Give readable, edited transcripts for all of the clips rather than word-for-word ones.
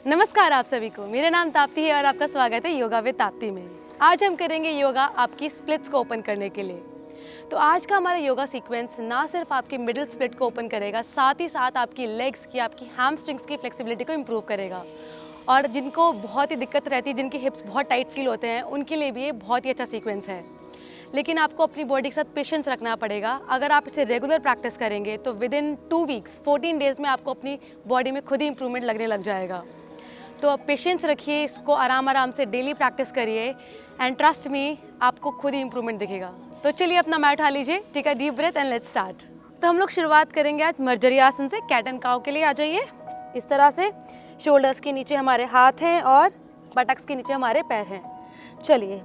नमस्कार आप सभी को, मेरा नाम ताप्ती है और आपका स्वागत है योगा विद ताप्ती में। आज हम करेंगे योगा आपकी स्प्लिट्स को ओपन करने के लिए। तो आज का हमारा योगा सीक्वेंस ना सिर्फ आपकी मिडिल स्प्लिट को ओपन करेगा, साथ ही साथ आपकी लेग्स की, आपकी हैमस्ट्रिंग्स की फ्लेक्सिबिलिटी को इम्प्रूव करेगा। और जिनको बहुत ही दिक्कत रहती है, जिनके हिप्स बहुत टाइट फील होते हैं, उनके लिए भी ये बहुत ही अच्छा सीक्वेंस है। लेकिन आपको अपनी बॉडी के साथ पेशेंस रखना पड़ेगा। अगर आप इसे रेगुलर प्रैक्टिस करेंगे तो विद इन 2 वीक्स 14 डेज़ में आपको अपनी बॉडी में खुद ही इंप्रूवमेंट लगने लग जाएगा। तो आप पेशेंस रखिए, इसको आराम आराम से डेली प्रैक्टिस करिए एंड ट्रस्ट मी, आपको खुद ही इंप्रूवमेंट दिखेगा। तो चलिए अपना मैट उठा लीजिए, take a deep breath and let's start. तो हम लोग शुरुआत करेंगे आज मर्जरी आसन से। कैट एंड काउ के लिए आ जाइए। इस तरह से शोल्डर्स के नीचे हमारे हाथ हैं और बटक्स के नीचे हमारे पैर हैं। चलिए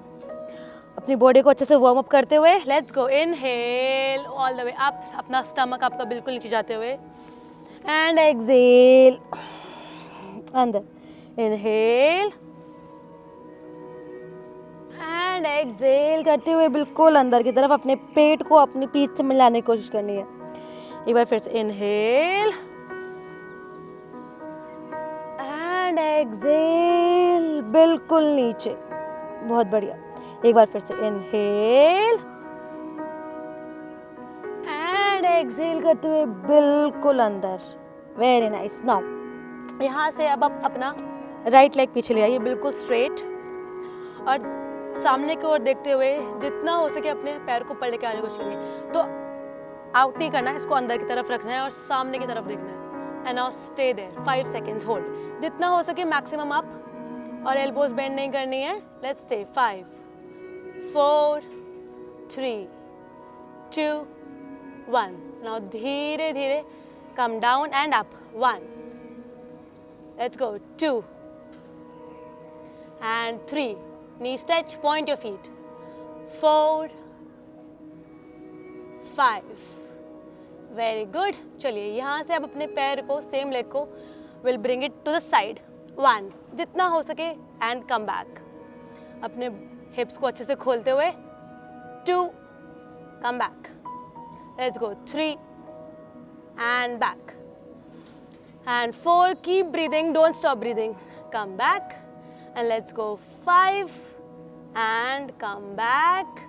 अपनी बॉडी को अच्छे से वार्म अप करते हुए let's go. Inhale all the way up, अपना स्टमक आपका बिल्कुल नीचे जाते हुए एंड एक्सहेल अंदर। इनहेल एंड एक्सहेल करते हुए बिल्कुल अंदर की तरफ अपने पेट को अपनी पीठ से मिलाने की कोशिश करनी है। एक बार फिर से इनहेल एंड एक्सहेल बिल्कुल नीचे। बहुत बढ़िया। एक बार फिर से इनहेल एंड एक्सहेल करते हुए बिल्कुल अंदर। Very nice. नाउ यहाँ से अब आप अपना राइट लेग पीछे ले आइए, बिल्कुल स्ट्रेट, और सामने की ओर देखते हुए जितना हो सके अपने पैर को ऊपर लेके आने की कोशिश करिए। तो आउट नहीं करना है, इसको अंदर की तरफ रखना है और सामने की तरफ देखना है। And now stay there 5 seconds hold. जितना हो सके मैक्सिमम अप, और एल्बोज बेंड नहीं करनी है। Let's stay 5 4 3 2 1। नाउ धीरे धीरे come down and up. 1, let's go 2 and 3, knee stretch, point your feet, 4 5, very good। चलिए यहाँ से अब अपने पैर को, सेम लेग को will bring it to the side. 1, जितना हो सके एंड कम बैक। अपने हिप्स को अच्छे से खोलते हुए 2, come back. Let's go 3 and back and 4, keep breathing, don't stop breathing, come back and let's go 5 and come back,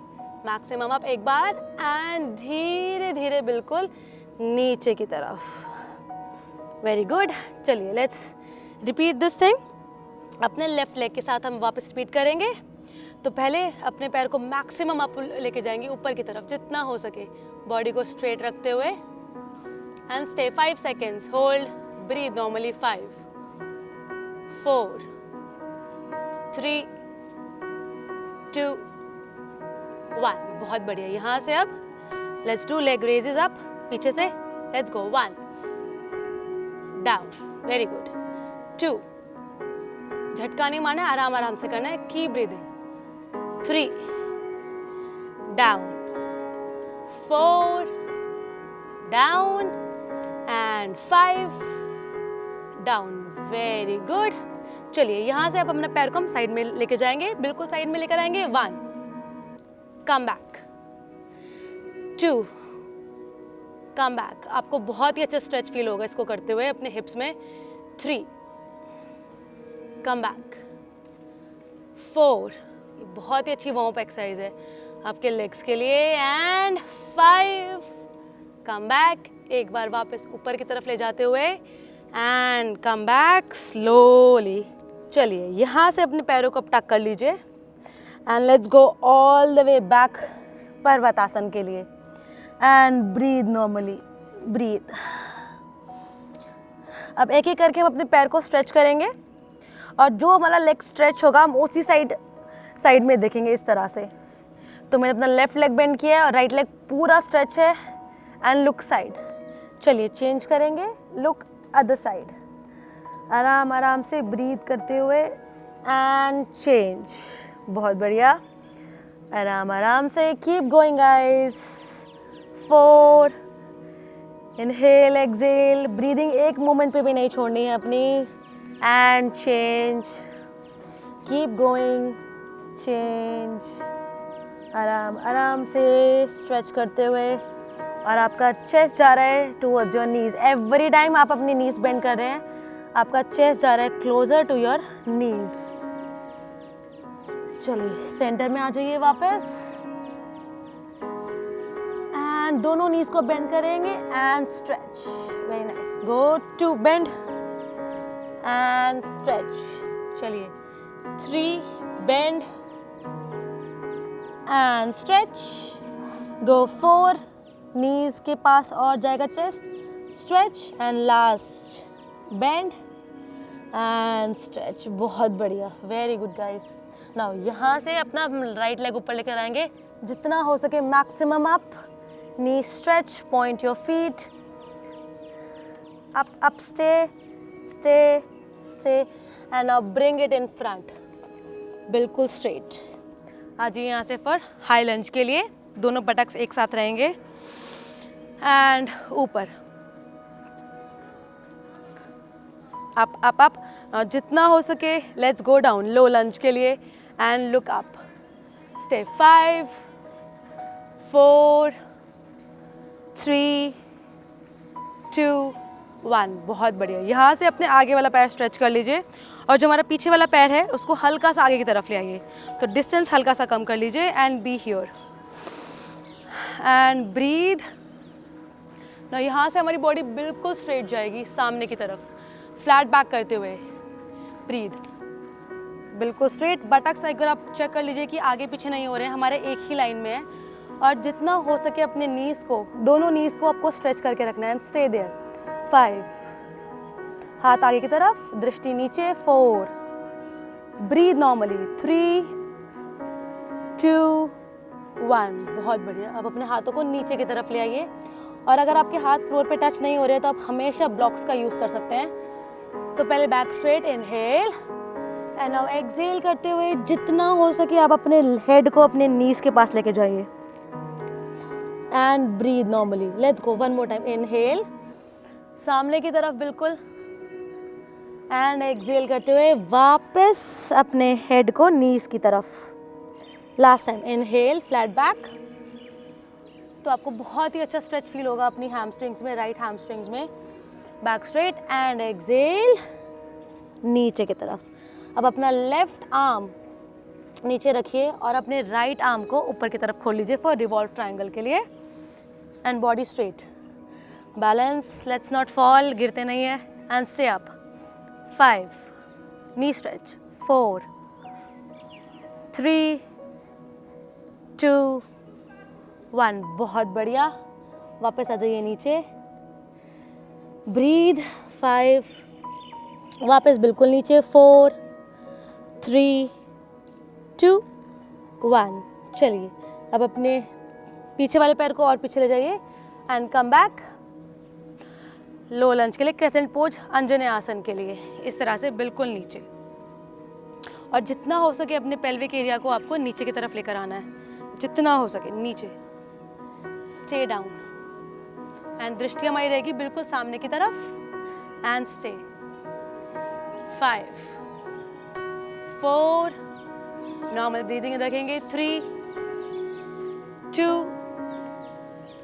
maximum up एक बार and धीरे धीरे बिल्कुल नीचे की तरफ। Very good. चलिए लेट्स रिपीट दिस थिंग। अपने लेफ्ट लेग के साथ हम वापस रिपीट करेंगे। तो पहले अपने पैर को मैक्सिमम अप लेके जाएंगे ऊपर की तरफ जितना हो सके, बॉडी को स्ट्रेट रखते हुए and stay 5 seconds, hold, breathe normally। 5 4 3 2 1। बहुत बढ़िया। यहाँ से अब let's do leg raises up, पीछे से let's go 1 down, very good 2, झटका नहीं मारना है, आराम आराम से करना है, keep breathing 3 down 4 down and 5 down, very good। चलिए यहाँ से आप अपना पैर को हम साइड में लेके जाएंगे, बिल्कुल साइड में लेकर आएंगे। 1, come back 2, come back। आपको बहुत ही अच्छा स्ट्रेच फील होगा इसको करते हुए अपने हिप्स में। 3, come back 4, ये बहुत ही अच्छी वार्म अप एक्सरसाइज है आपके लेग्स के लिए। And 5, come back। एक बार वापस ऊपर की तरफ ले जाते हुए एंड कम बैक स्लोली। चलिए यहाँ से अपने पैरों को टक कर लीजिए and let's go all the way back Parvatasana के लिए एंड ब्रीथ नॉर्मली, ब्रीथ। अब एक एक करके हम अपने पैर को स्ट्रेच करेंगे और जो हमारा लेग स्ट्रेच होगा हम उसी साइड में देखेंगे इस तरह से। तो मैंने अपना लेफ्ट लेग बेंड किया है और राइट लेग पूरा स्ट्रेच है एंड लुक साइड। चलिए चेंज करेंगे, लुक अदर साइड। आराम आराम से ब्रीथ करते हुए एंड चेंज। बहुत बढ़िया। आराम आराम से keep going guys. 4, inhale exhale, breathing एक मोमेंट पे भी नहीं छोड़नी है अपनी and change. Keep going, change. आराम आराम से स्ट्रेच करते हुए और आपका चेस्ट जा रहा है towards your knees. Every time आप अपनी नीज बेंड कर रहे हैं, आपका चेस्ट जा रहा है क्लोजर टू योर नीज। चलिए सेंटर में आ जाइए वापस एंड दोनों नीज को बेंड करेंगे and stretch. Very nice, go to bend and stretch. चलिए 3 bend and stretch, go 4 knees के पास और जाएगा chest, stretch and last bend and stretch. बहुत बढ़िया, वेरी गुड गाइस। नाउ यहाँ से अपना राइट लेग ऊपर लेकर आएंगे जितना हो सके maximum up, knee stretch, point your feet up up, stay stay stay and now bring it in front, बिल्कुल स्ट्रेट। आ जाइए यहाँ से फॉर हाई लंज के लिए, दोनों बटक्स एक साथ रहेंगे एंड ऊपर अप अप अप। जितना हो सके लेट्स गो डाउन लो लंज के लिए एंड लुक अप, स्टे 5 4 3 2 1। बहुत बढ़िया। यहाँ से अपने आगे वाला पैर स्ट्रेच कर लीजिए और जो हमारा पीछे वाला पैर है उसको हल्का सा आगे की तरफ ले आइए, तो डिस्टेंस हल्का सा कम कर लीजिए and be here and breathe. ना यहाँ से हमारी बॉडी बिल्कुल स्ट्रेट जाएगी सामने की तरफ, फ्लैट बैक करते हुए ब्रीथ, बिल्कुल स्ट्रेट। बटक्स एक बार आप चेक कर लीजिए कि आगे पीछे नहीं हो रहे हैं, हमारे एक ही लाइन में है। और जितना हो सके अपने नीज को, दोनों नीज को आपको स्ट्रेच करके रखना है एंड स्टे देयर। 5, हाथ आगे की तरफ, दृष्टि नीचे, 4, ब्रीथ नॉर्मली, 3 2 1। बहुत बढ़िया। अब अपने हाथों को नीचे की तरफ ले आइए और अगर आपके हाथ फ्लोर पे टच नहीं हो रहे तो आप हमेशा ब्लॉक्स का यूज कर सकते हैं। तो पहले back straight, inhale and now exhale करते हुए जितना हो सके आप अपने हेड को अपने नीज के पास लेके जाइए and breathe normally. Let's go, one more time. Inhale सामने की तरफ बिल्कुल एंड एक्सहेल करते हुए वापस अपने हेड को नीज की तरफ। Last time, inhale flat back. तो आपको बहुत ही अच्छा स्ट्रेच फील होगा अपनी हैमस्ट्रिंग्स में, राइट हैमस्ट्रिंग्स में। बैक स्ट्रेट एंड एक्सहेल नीचे की तरफ। अब अपना लेफ्ट आर्म नीचे रखिए और अपने राइट आर्म को ऊपर की तरफ खोल लीजिए फॉर रिवॉल्व ट्रायंगल के लिए and body straight, balance, let's not fall, गिरते नहीं है and stay up. 5, knee stretch, 4 3 2 1। बहुत बढ़िया। वापस आ जाइए नीचे, ब्रीथ, 5, वापस बिल्कुल नीचे, 4 3 2 1। चलिए अब अपने पीछे वाले पैर को और पीछे ले जाइए एंड कम बैक लो लंज के लिए, क्रेसेंट पोज, अंजने आसन के लिए, इस तरह से बिल्कुल नीचे। और जितना हो सके अपने पेल्विक एरिया को आपको नीचे की तरफ लेकर आना है, जितना हो सके नीचे। स्टे डाउन एंड दृष्टि हमारी रहेगी बिल्कुल सामने की तरफ एंड स्टे। 5 4, नॉर्मल ब्रीदिंग रखेंगे, 3 2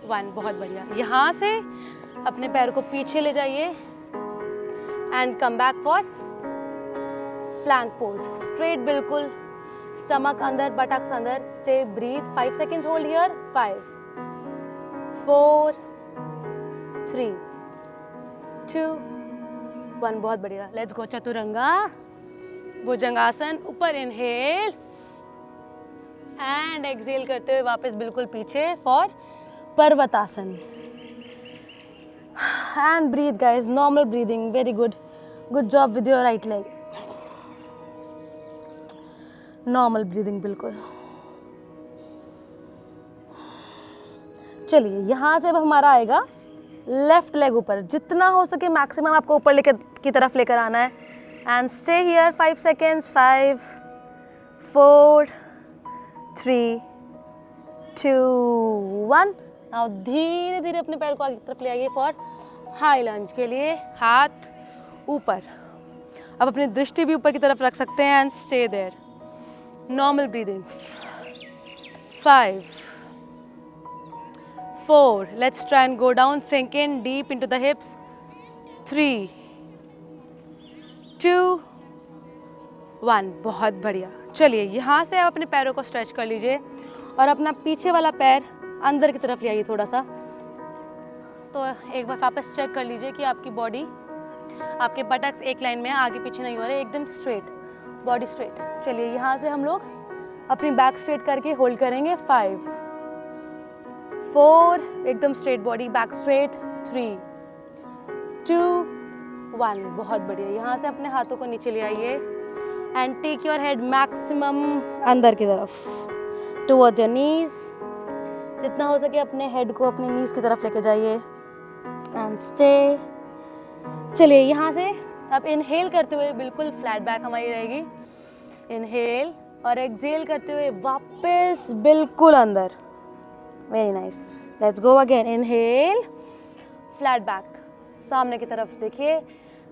1। बहुत बढ़िया। यहाँ से अपने पैर को पीछे ले जाइए and come back for plank pose, straight बिल्कुल, स्टमक अंदर, बटक्स अंदर, stay, breathe, 5 seconds hold here, 5 4 3 2 1। बहुत बढ़िया। Let's go chaturanga bhujangasana. ऊपर इनहेल एंड एक्सहेल करते हुए वापस बिल्कुल पीछे for parvatasana and breathe guys, normal breathing, very good, good job with your right leg. Normal breathing बिल्कुल। चलिए यहाँ से अब हमारा आएगा लेफ्ट लेग ऊपर, जितना हो सके मैक्सिमम आपको ऊपर लेकर की तरफ लेकर आना है and stay here 5 seconds. 5 4 3 2 1। Now धीरे धीरे अपने पैर को आगे की तरफ ले आइए फॉर हाई लंज के लिए, हाथ ऊपर। अब अपनी दृष्टि भी ऊपर की तरफ रख सकते हैं and stay there. Normal breathing, 5 4, let's try and go down, sink in deep into the hips, 3 2, 1, बहुत बढ़िया। चलिए यहाँ से आप अपने पैरों को स्ट्रेच कर लीजिए और अपना पीछे वाला पैर अंदर की तरफ ले आइए थोड़ा सा। तो एक बार वापस चेक कर लीजिए कि आपकी बॉडी, आपके बटक्स एक लाइन में है, आगे पीछे नहीं हो रहे, एकदम स्ट्रेट, बॉडी स्ट्रेट। चलिए यहाँ से हम लोग अपनी बैक स्ट्रेट करके होल्ड करेंगे। 5, 4, एकदम स्ट्रेट बॉडी, बैक स्ट्रेट। 3, 2, 1, बहुत बढ़िया। यहाँ से अपने हाथों को नीचे ले आइए and take your head maximum अंदर की तरफ, टुवर्ड्स योर नीज। जितना हो सके अपने हेड को अपने नीज की तरफ लेके जाइए एंड स्टे। चलिए यहाँ से अब इनहेल करते हुए बिल्कुल फ्लैट बैक हमारी रहेगी, इनहेल, और एक्सहेल करते हुए वापस बिल्कुल अंदर। Very nice, let's go again. Inhale, flat back, सामने की तरफ देखिए,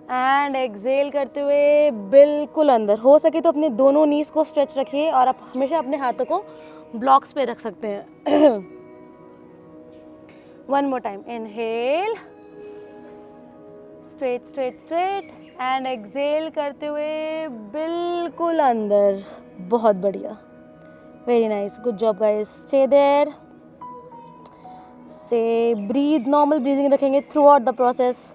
एंड एक्सहेल करते हुए बिल्कुल अंदर। हो सके तो अपने दोनों नीज को स्ट्रेच रखिए और आप हमेशा अपने हाथों को ब्लॉक्स पे रख सकते हैं। One more time, inhale, straight straight straight, and exhale करते हुए बिल्कुल अंदर। बहुत बढ़िया, very nice, good job guys. Stay there, stay, breathe, normal breathing रखेंगे थ्रू आउट द प्रोसेस।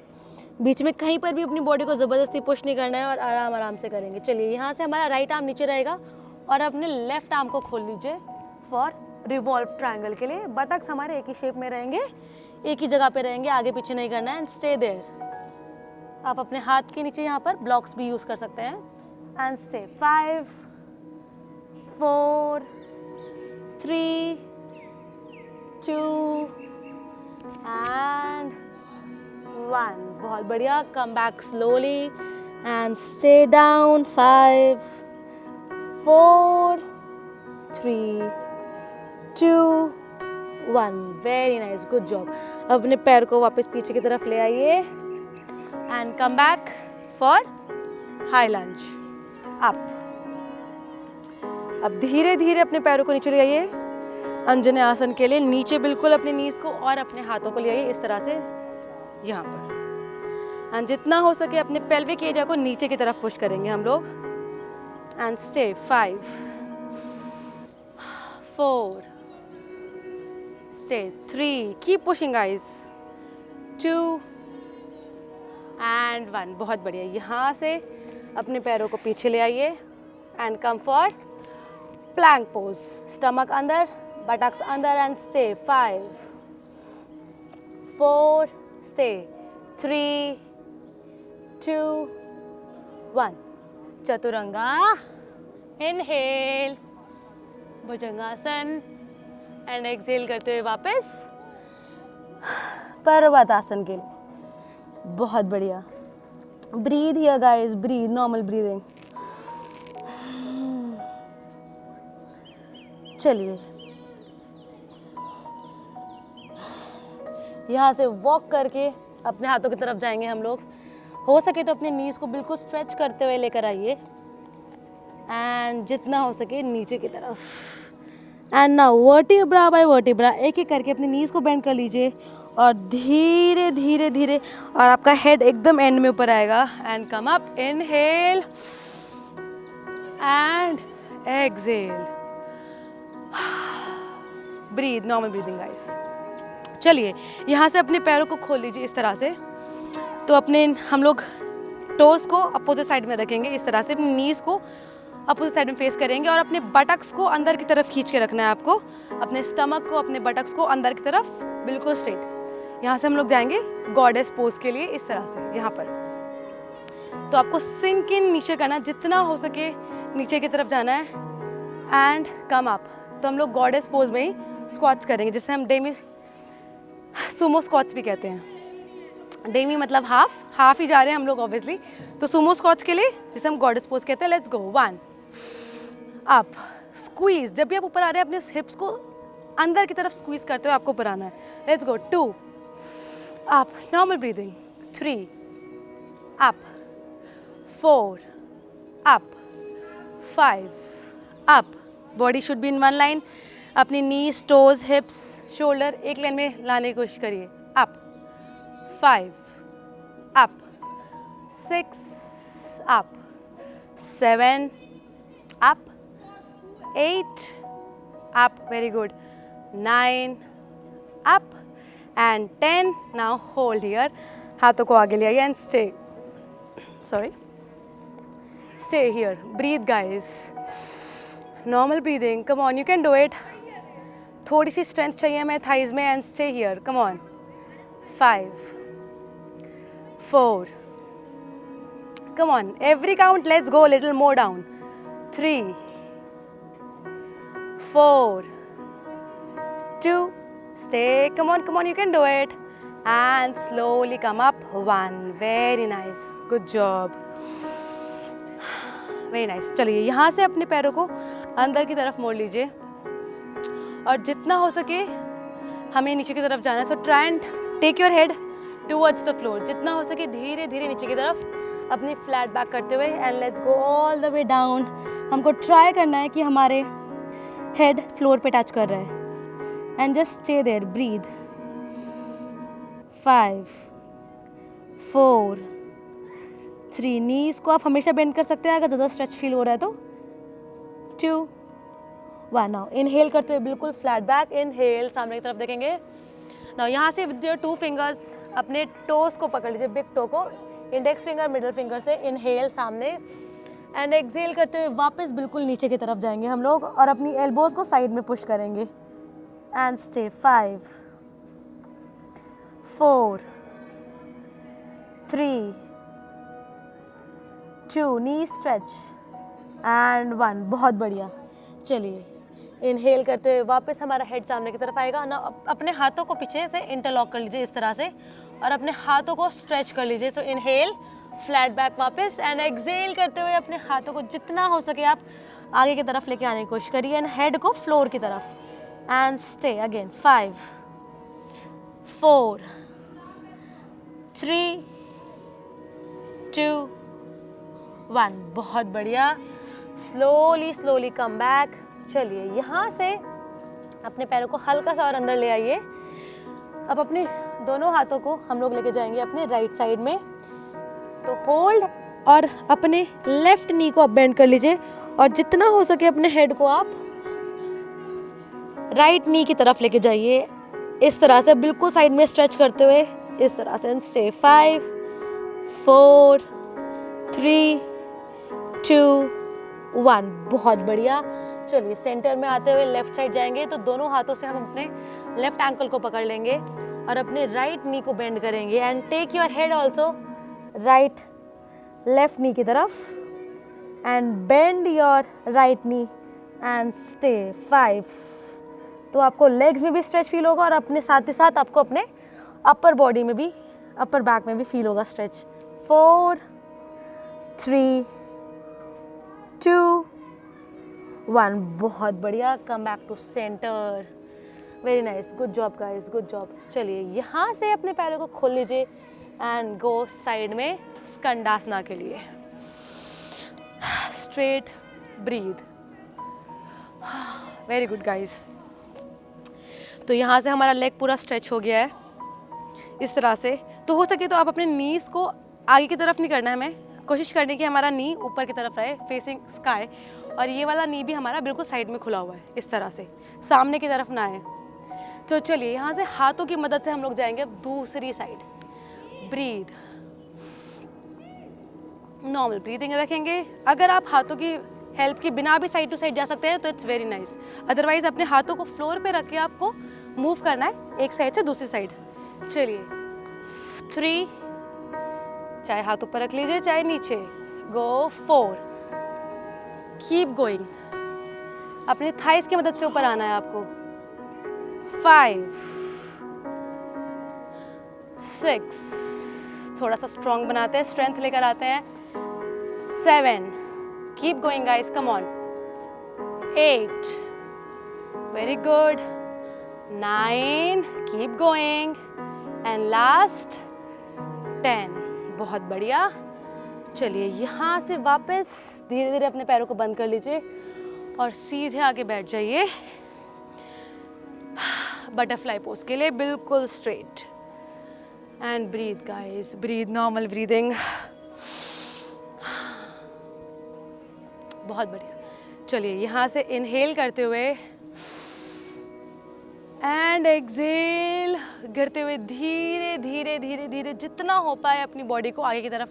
बीच में कहीं पर भी अपनी बॉडी को ज़बरदस्ती पुश नहीं करना है और आराम आराम से करेंगे। चलिए यहाँ से हमारा राइट आर्म नीचे रहेगा और अपने लेफ्ट आर्म को खोल लीजिए फॉर रिवॉल्व ट्रायंगल के लिए। बटक्स हमारे एक ही शेप में रहेंगे, एक ही जगह पे रहेंगे, आगे पीछे नहीं करना है। And stay there. आप अपने हाथ के नीचे यहाँ पर ब्लॉक्स भी यूज़ कर सकते हैं। And stay. 5, 4, 3, 2 and 1, बहुत बढ़िया। Come back slowly and stay down. 5, 4, 3, 2, 1, very nice, good job. अपने पैर को वापस पीछे की तरफ ले आइए and come back for high lunge, up. अब धीरे धीरे अपने पैरों को नीचे ले आइए अंजने आसन के लिए। नीचे बिल्कुल अपने नीज को और अपने हाथों को ले आइए इस तरह से यहाँ पर। एंड जितना हो सके अपने पेल्विक एरिया को नीचे की तरफ पुश करेंगे हम लोग। And stay. 5, 4, stay. 3, keep pushing guys. 2 and 1, बहुत बढ़िया। यहाँ से अपने पैरों को पीछे ले आइए and come for plank pose. Stomach अंदर, बटक्स अंदर, and stay. 5, 4, stay. 3, 2, 1, Chaturanga, inhale, Bhujangasana, and exhale करते हुए वापस पर्वतासन के लिए। बहुत बढ़िया। Breathe here guys, breathe, normal breathing. चलिए यहाँ से वॉक करके अपने हाथों की तरफ जाएंगे हम लोग। हो सके तो अपने नीज को बिल्कुल स्ट्रेच करते हुए लेकर आइए एंड जितना हो सके नीचे की तरफ। And now vertebra by vertebra, एक एक करके अपने नीज को बेंड कर लीजिए और धीरे धीरे धीरे, और आपका हेड एकदम एंड में ऊपर आएगा। And come up, inhale and exhale, breathe, normal breathing guys. चलिए यहाँ से अपने पैरों को खोल लीजिए इस तरह से। तो अपने हम लोग टोस को अपोजिट साइड में रखेंगे इस तरह से, अपनी नीज को अपोजिट साइड में फेस करेंगे और अपने बटक्स को अंदर की तरफ खींच के रखना है आपको। अपने स्टमक को, अपने बटक्स को अंदर की तरफ बिल्कुल स्ट्रेट। यहाँ से हम लोग जाएंगे गॉडेस पोज के लिए इस तरह से यहाँ पर। तो आपको सिंक इन नीचे करना, जितना हो सके नीचे की तरफ जाना है एंड कम अप। तो हम लोग गॉडेस पोज में ही स्क्वाट्स करेंगे, जिसे हम डेमी सुमो स्क्वाट्स भी कहते हैं। डेमी मतलब हाफ ही जा रहे हैं हम लोग ऑब्वियसली। तो सुमो स्क्वाट्स के लिए जिसे हम गॉडेस पोज कहते हैं। Let's go. 1, up, squeeze. जब भी आप ऊपर आ रहे हैं अपने हिप्स को अंदर की तरफ स्क्वीज करते हुए आपको ऊपर आना है। Let's go. 2, up, normal breathing. 3, up, 4, up, 5, up. Body should be in one line. अपनी नीज, टोज, हिप्स, शोल्डर एक लाइन में लाने की कोशिश करिए। Up, 5, up, 6, up, 7, up, 8, up, very good, 9, up, and 10. Now hold here. हाथों को आगे ले आइए and stay. Sorry. Stay here. Breathe, guys. Normal breathing. Come on, you can do it. थोड़ी सी strength चाहिए हमें thighs में and stay here. Come on. 5, 4. Come on. Every count. Let's go a little more down. 3, 4, 2. Stay. Come on, come on. You can do it. And slowly come up. 1. Very nice. Good job. Very nice. चलिए यहाँ से अपने पैरों को अंदर की तरफ मोड़ लीजिए और जितना हो सके हमें नीचे की तरफ जाना है. So try and take your head towards the floor. जितना हो सके धीरे धीरे नीचे की तरफ अपनी फ्लैट बैक करते हुए and let's go all the way down. हमको ट्राई करना है कि हमारे हेड फ्लोर पे टच कर रहा है and just stay there. Breathe. 5, 4, 3. Knees को आप हमेशा बेंड कर सकते हैं अगर ज़्यादा स्ट्रेच फील हो रहा है तो. 2, 1. नाउ इनहेल करते हुए बिल्कुल फ्लैट बैक. इनहेल, सामने की तरफ देखेंगे. नाउ यहाँ से विद योर 2 फिंगर्स अपने टोस को पकड़ लीजिए, बिग टो को, इंडेक्स फिंगर मिडिल फिंगर से. इनहेल सामने एंड एक्सहेल करते हुए वापस बिल्कुल नीचे की तरफ जाएंगे हम लोग और अपनी एल्बोज को साइड में पुश करेंगे and stay. 5, 4, 3, 2. Knee stretch and 1. बहुत बढ़िया. चलिए इनहेल करते हुए वापस हमारा हेड सामने की तरफ आएगा ना. अपने हाथों को पीछे से इंटरलॉक कर लीजिए इस तरह से और अपने हाथों को स्ट्रेच कर लीजिए. सो इनहेल, फ्लैट बैक वापस एंड एक्सहेल करते हुए अपने हाथों को जितना हो सके आप आगे की तरफ लेके आने की कोशिश करिए एंड हेड को फ्लोर की तरफ एंड स्टे अगेन. 5, 4, 3, 2, 1. बहुत बढ़िया. Slowly slowly come back. चलिए यहाँ से अपने पैरों को हल्का सा और अंदर ले आइए. अब अपने दोनों हाथों को हम लोग लेके जाएंगे अपने राइट साइड में. तो होल्ड और अपने लेफ्ट नी को आप बेंड कर लीजिए और जितना हो सके अपने हेड को आप राइट नी की तरफ लेके जाइए इस तरह से, बिल्कुल साइड में स्ट्रेच करते हुए इस तरह से. स्टे. 5, 4, 3, 2, 1. बहुत बढ़िया. चलिए सेंटर में आते हुए लेफ्ट साइड जाएंगे तो दोनों हाथों से हम अपने लेफ्ट एंकल को पकड़ लेंगे और अपने राइट नी को बेंड करेंगे and take your head also right left knee की तरफ and bend your right knee and stay. 5. तो आपको लेग्स में भी स्ट्रेच फील होगा और अपने साथ ही साथ आपको अपने अपर बॉडी में भी, अपर बैक में भी फील होगा स्ट्रेच. 4, 3, 2, 1. बहुत बढ़िया. Come back to center. Very nice. Good job guys, good job. चलिए यहाँ से अपने पैरों को खोल लीजिए एंड गो साइड में स्कंदासना के लिए. Straight. Breathe. Very good guys. तो यहाँ से हमारा लेग पूरा स्ट्रेच हो गया है इस तरह से. तो हो सके तो आप अपने नीज को आगे की तरफ नहीं करना है, हमें कोशिश करनी कि हमारा नी ऊपर की तरफ रहे फेसिंग स्काई और ये वाला नी भी हमारा बिल्कुल साइड में खुला हुआ है इस तरह से, सामने की तरफ ना आए. तो चलिए यहाँ से हाथों की मदद से हम लोग जाएंगे अब दूसरी साइड. ब्रीथ. नॉर्मल ब्रीदिंग रखेंगे. अगर आप हाथों की हेल्प के बिना भी साइड टू साइड जा सकते हैं तो इट्स वेरी नाइस. अदरवाइज अपने हाथों को फ्लोर पे रख के आपको मूव करना है एक साइड से दूसरी साइड. चलिए 3, चाहे हाथ ऊपर रख लीजिए चाहे नीचे. गो. 4. Keep going. अपने थाइस की मदद से ऊपर आना है आपको. 5, 6. थोड़ा सा स्ट्रॉन्ग बनाते हैं, स्ट्रेंथ लेकर आते हैं. 7. Keep going guys, come on. 8. Very good. 9. Keep going and last 10. बहुत बढ़िया. चलिए यहाँ से वापस धीरे धीरे अपने पैरों को बंद कर लीजिए और सीधे आगे बैठ जाइए बटरफ्लाई पोज के लिए, बिल्कुल straight. And breathe guys, breathe. Normal breathing. बहुत बढ़िया। चलिए यहाँ से इनहेल करते हुए एंड एक्सेल, गिरते हुए धीरे धीरे धीरे धीरे जितना हो पाए अपनी बॉडी को आगे की तरफ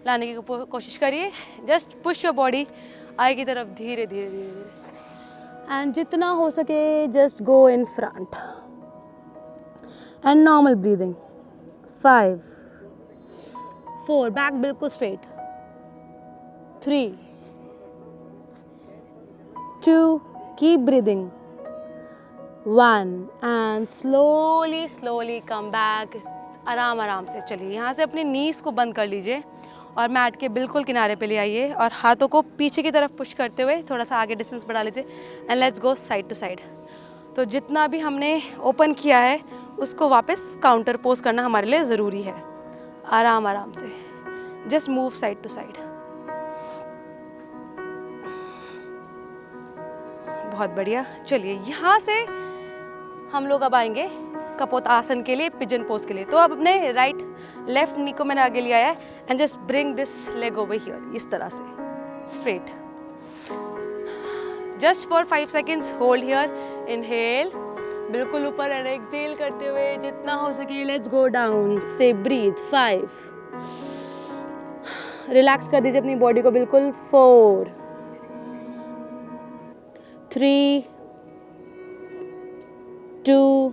लाने की कोशिश करिए। जस्ट पुश योर बॉडी आगे की तरफ धीरे धीरे धीरे धीरे, एंड जितना हो सके just go in front and normal breathing. 5 4, back बिल्कुल straight. 3 2, keep breathing. 1 and slowly slowly come back. आराम आराम से चलिए यहाँ से अपनी नीज़ को बंद कर लीजिए और मैट के बिल्कुल किनारे पे ले आइए और हाथों को पीछे की तरफ पुश करते हुए थोड़ा सा आगे डिस्टेंस बढ़ा लीजिए and let's go side to side. तो जितना भी हमने ओपन किया है उसको वापस काउंटर पोज करना हमारे लिए ज़रूरी है। आराम आराम से just move side to side. बहुत बढ़िया। चलिए यहाँ से हम लोग अब आएंगे कपोतासन के लिए, पिजन पोज के लिए। तो अब अपने राइट लेफ्ट नी को मैंने आगे लिया है and just bring this leg over here, इस तरह से straight. Just for 5 seconds hold here. Inhale बिल्कुल ऊपर एंड एक्सेल करते हुए जितना हो सके लेट्स गो डाउन। से ब्रीथ। 5, रिलैक्स कर दीजिए अपनी बॉडी को बिल्कुल। 4 3 2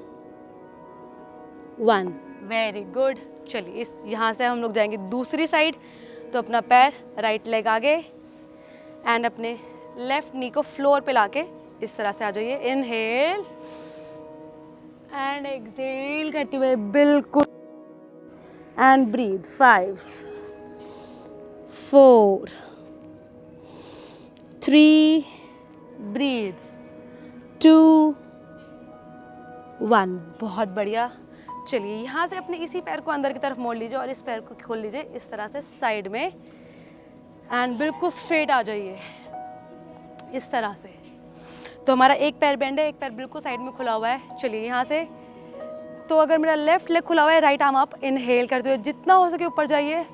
1, वेरी गुड। चलिए इस यहाँ से हम लोग जाएंगे दूसरी साइड। तो अपना पैर राइट लेग आगे एंड अपने लेफ्ट नी को फ्लोर पे लाके इस तरह से आ जाइए। इनहेल एंड एक्सेल करते हुए बिल्कुल एंड ब्रीथ। 5 4 3 ब्रीथ। 2 1, बहुत बढ़िया। चलिए यहाँ से अपने इसी पैर को अंदर की तरफ मोड़ लीजिए और इस पैर को खोल लीजिए इस तरह से साइड में एंड बिल्कुल स्ट्रेट आ जाइए इस तरह से। तो हमारा एक पैर बेंड है, एक पैर बिल्कुल साइड में खुला हुआ है। चलिए यहाँ से तो अगर मेरा लेफ्ट लेग खुला हुआ है, राइट आर्म अप, इनहेल करते हुए जितना हो सके ऊपर जाइए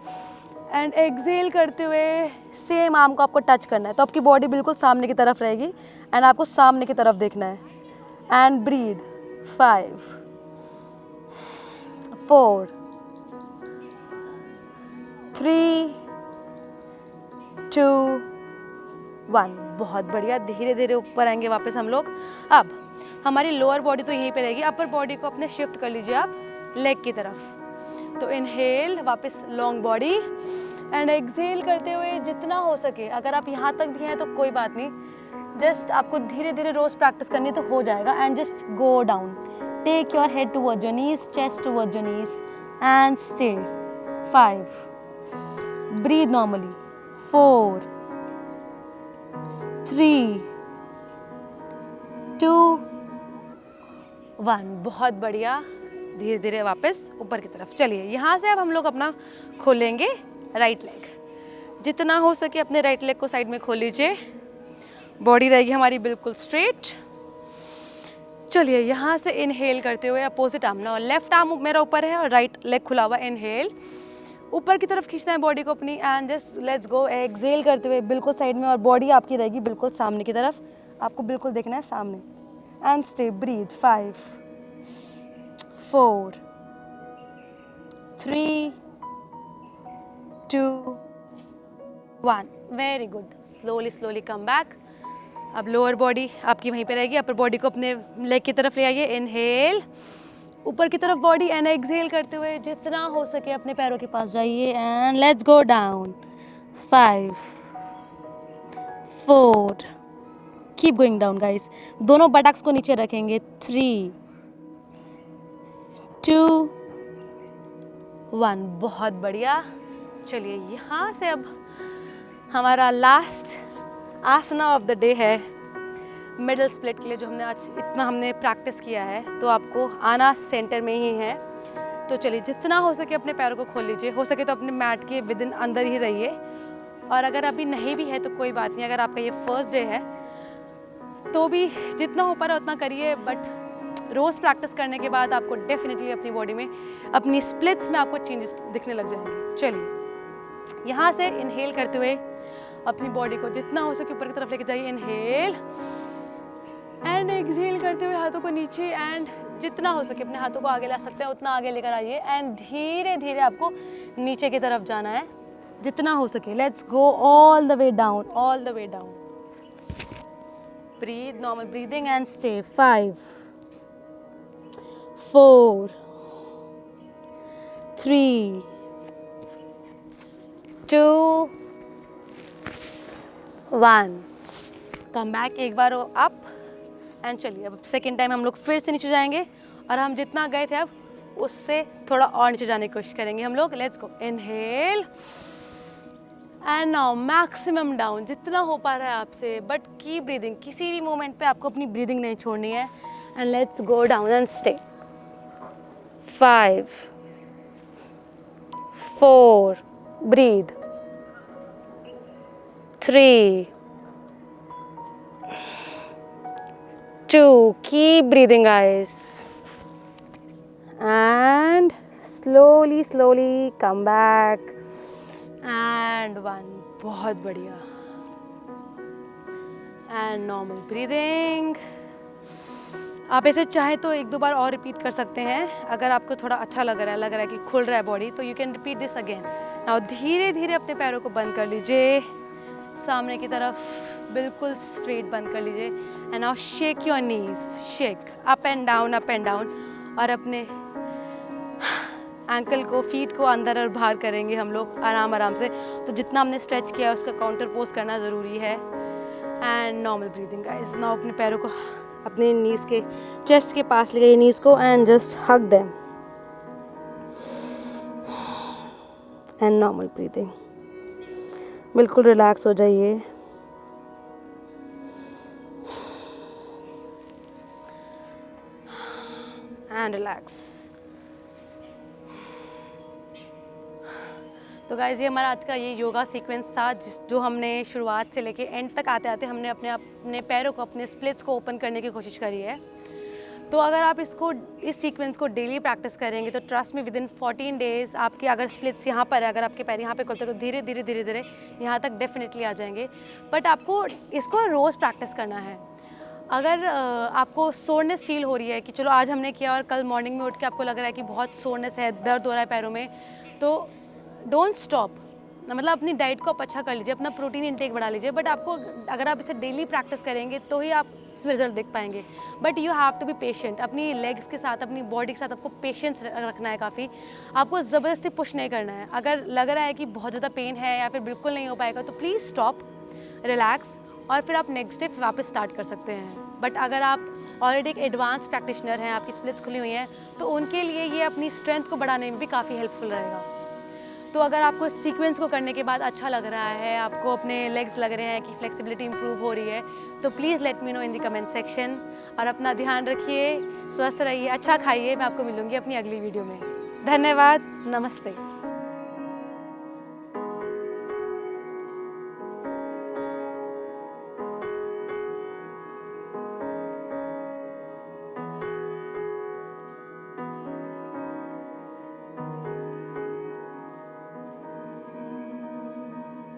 एंड एक्सेल करते हुए सेम आर्म को आपको टच करना है। तो आपकी बॉडी बिल्कुल सामने की तरफ रहेगी एंड आपको सामने की तरफ देखना है एंड ब्रीथ। 5 4 3 2 1, बहुत बढ़िया। धीरे धीरे ऊपर आएंगे वापस हम लोग। अब हमारी लोअर बॉडी तो यहीं पे रहेगी, अपर बॉडी को अपने शिफ्ट कर लीजिए आप लेग की तरफ। तो इनहेल वापस लॉन्ग बॉडी एंड एक्सेल करते हुए जितना हो सके, अगर आप यहाँ तक भी हैं तो कोई बात नहीं, जस्ट आपको धीरे धीरे रोज प्रैक्टिस करनी तो हो जाएगा। And just go down, take your head towards your knees, chest towards your knees and stay. 5, breathe normally. 4 3 2 1, बहुत बढ़िया। धीरे धीरे वापस ऊपर की तरफ। चलिए यहाँ से अब हम लोग अपना खोलेंगे राइट लेग। जितना हो सके अपने राइट लेग को साइड में खोल लीजिए, बॉडी रहेगी हमारी बिल्कुल स्ट्रेट। चलिए यहाँ से इनहेल करते हुए अपोजिट आर्म ना, और लेफ्ट आर्म मेरा ऊपर है और राइट लेग खुला हुआ। इनहेल ऊपर की तरफ खींचना है बॉडी को अपनी and just let's go. Exhale करते हुए बिल्कुल साइड में और बॉडी आपकी रहेगी बिल्कुल सामने की तरफ, आपको बिल्कुल देखना है सामने and stay. Breathe. 5 4 3 2 1, very good. Slowly slowly come back. अब लोअर बॉडी आपकी वहीं पे रहेगी, अपर बॉडी को अपने लेग की तरफ ले आइए। इनहेल ऊपर की तरफ बॉडी एंड एक्सेल करते हुए जितना हो सके अपने पैरों के पास जाइए and let's go down. 5 4, keep going down guys. दोनों बटक्स को नीचे रखेंगे। 3 2 1, बहुत बढ़िया। चलिए यहाँ से अब हमारा last asana of the day है मिडल स्प्लिट के लिए, जो हमने आज इतना हमने प्रैक्टिस किया है। तो आपको आना सेंटर में ही है। तो चलिए जितना हो सके अपने पैरों को खोल लीजिए, हो सके तो अपने मैट के विद इन अंदर ही रहिए, और अगर अभी नहीं भी है तो कोई बात नहीं। अगर आपका ये फर्स्ट डे है तो भी जितना हो पा रहा उतना करिए, बट रोज़ प्रैक्टिस करने के बाद आपको डेफिनेटली अपनी बॉडी में, अपनी स्प्लिट्स में आपको चेंजेस दिखने लग जाएंगे। चलिए यहाँ से इनहेल करते हुए अपनी बॉडी को जितना हो सके ऊपर की तरफ लेके जाइए, इनहेल एंड एक्सहेल करते हुए हाथों को नीचे, एंड जितना हो सके अपने हाथों को आगे ला सकते हैं उतना आगे लेकर आइए, एंड धीरे धीरे आपको नीचे की तरफ जाना है जितना हो सके। Let's go all the way down, all the way down. Breathe, normal breathing and stay. 5 4 3 2 1। Come back, एक बार अप एंड चलिए अब सेकेंड टाइम हम लोग फिर से नीचे जाएंगे और हम जितना गए थे अब उससे थोड़ा और नीचे जाने की कोशिश करेंगे हम लोग। Let's go, inhale and now maximum down जितना हो पा रहा है आपसे, बट कीप ब्रीदिंग, किसी भी मोमेंट पे आपको अपनी ब्रीदिंग नहीं छोड़नी है। And let's go down and stay. 5 4 breathe, 3 2 keep breathing guys, and slowly come back, and 1। बहुत बढ़िया। And normal breathing. आप ऐसे चाहे तो एक दो बार और रिपीट कर सकते हैं, अगर आपको थोड़ा अच्छा लग रहा है कि खुल रहा है बॉडी, तो you can repeat this again. Now धीरे धीरे अपने पैरों को बंद कर लीजिए, सामने की तरफ बिल्कुल स्ट्रेट बंद कर लीजिए, and now shake your knees, shake up and down, और अपने एंकल को, फीट को अंदर और बाहर करेंगे हम लोग आराम से। तो जितना हमने स्ट्रेच किया है उसका काउंटर पोज करना ज़रूरी है। And normal breathing guys. Now अपने पैरों को अपने नीज के चेस्ट के पास ले गए नीज को, and just hug them, and normal breathing. बिल्कुल रिलैक्स हो जाइए। And relax. तो गाइस ये हमारा आज का ये योगा सीक्वेंस था जो हमने शुरुआत से लेके एंड तक आते आते हमने अपने पैरों को, अपने स्प्लिट्स को ओपन करने की कोशिश करी है। तो अगर आप इस सीक्वेंस को डेली प्रैक्टिस करेंगे तो ट्रस्ट में विदिन 14 डेज़ आपके अगर स्प्लिट्स यहाँ पर है, अगर आपके पैर यहाँ पे खुलते हैं तो धीरे धीरे यहाँ तक डेफिनेटली आ जाएंगे। बट आपको इसको रोज़ प्रैक्टिस करना है। अगर आपको सोरनेस फील हो रही है कि चलो आज हमने किया और कल मॉर्निंग में उठ के आपको लग रहा है कि बहुत सोरनेस है, दर्द हो रहा है पैरों में, तो डोंट स्टॉप। मतलब अपनी डाइट को आप अच्छा कर लीजिए, अपना प्रोटीन इंटेक बढ़ा लीजिए, बट आपको अगर आप इसे डेली प्रैक्टिस करेंगे तो ही आप इसमें रिजल्ट देख पाएंगे। But you have to be patient. अपनी लेग्स के साथ, अपनी बॉडी के साथ आपको पेशेंस रखना है काफ़ी। आपको ज़बरदस्ती पुश नहीं करना है। अगर लग रहा है कि बहुत ज़्यादा पेन है या फिर बिल्कुल नहीं हो पाएगा तो प्लीज़ स्टॉप, रिलैक्स, और फिर आप नेक्स्ट डे वापस स्टार्ट कर सकते हैं। बट अगर आप ऑलरेडी एक एडवांस प्रैक्टिशनर हैं, आपकी स्प्लिट्स खुली हुई हैं, तो उनके लिए ये अपनी स्ट्रेंथ को बढ़ाने में भी काफ़ी हेल्पफुल रहेगा। तो अगर आपको सीक्वेंस को करने के बाद अच्छा लग रहा है, आपको अपने लेग्स लग रहे हैं कि फ्लेक्सिबिलिटी इंप्रूव हो रही है, तो please let me know in the comment section. और अपना ध्यान रखिए, स्वस्थ रहिए, अच्छा खाइए। मैं आपको मिलूँगी अपनी अगली वीडियो में। धन्यवाद, नमस्ते।